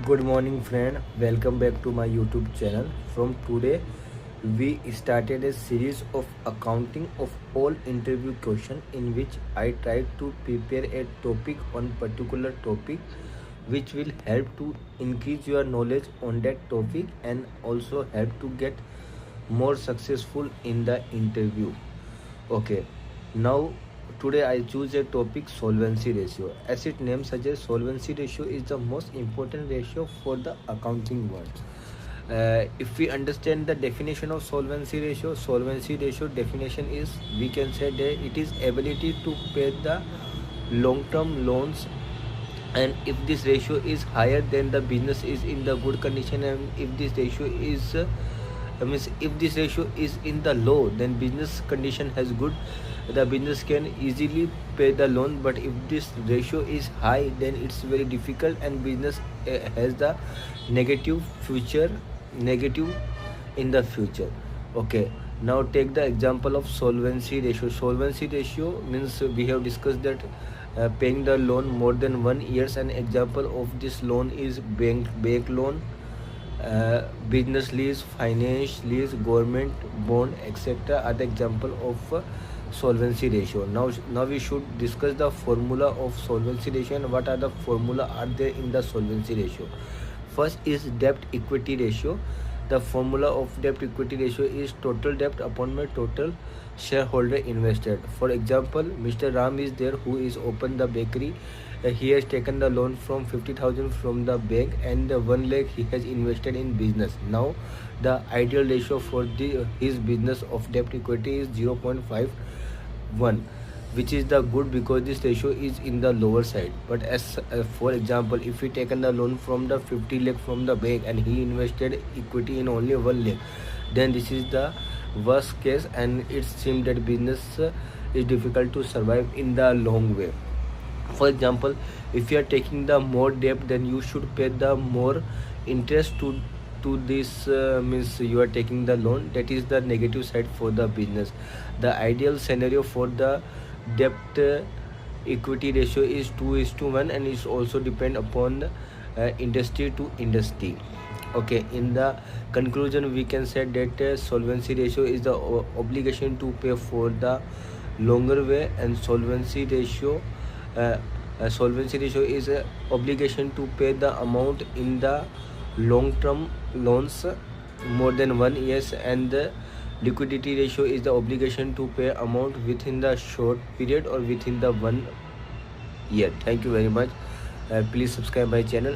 Good morning, friend. Welcome back to my YouTube channel. From today, we started a series of accounting of all interview question in which I tried to prepare a topic on particular topic which will help to increase your knowledge on that topic and also help to get more successful in the interview. Okay, now today I choose a topic solvency ratio. As its name suggests, solvency ratio is the most important ratio for the accounting world. If we understand the definition of solvency ratio definition is we can say that it is ability to pay the long-term loans, and if this ratio is higher then the business is in the good condition, and if this ratio is means if this ratio is in the low then business condition has good, the business can easily pay the loan. But if this ratio is high then it's very difficult and business has the negative in the future. Okay, now take the example of solvency ratio. Solvency ratio means we have discussed that paying the loan more than 1 years. An example of this loan is bank loan, business lease, finance lease, government bond, etc. are the example of solvency ratio. Now we should discuss the formula of solvency ratio and what are the formula are there in the solvency ratio. First is debt equity ratio. The formula of debt equity ratio is total debt upon my total shareholder invested. For example, Mr. Ram is there who is open the bakery. He has taken the loan from 50,000 from the bank and 1 lakh he has invested in business. Now the ideal ratio for his business of debt equity is 0.51, which is the good because this ratio is in the lower side. But as for example, if he taken the loan from the 50 lakh from the bank and he invested equity in only 1 lakh, then this is the worst case and it seems that business is difficult to survive in the long way. For example, if you are taking the more debt then you should pay the more interest to this means you are taking the loan. That is the negative side for the business. The ideal scenario for the debt equity ratio is 2:1 and it's also depend upon industry to industry. Okay, in the conclusion we can say that solvency ratio is the obligation to pay for the longer way, and solvency ratio is a obligation to pay the amount in the long term loans more than 1 years, and the liquidity ratio is the obligation to pay amount within the short period or within the 1 year. Thank you very much. Please subscribe my channel.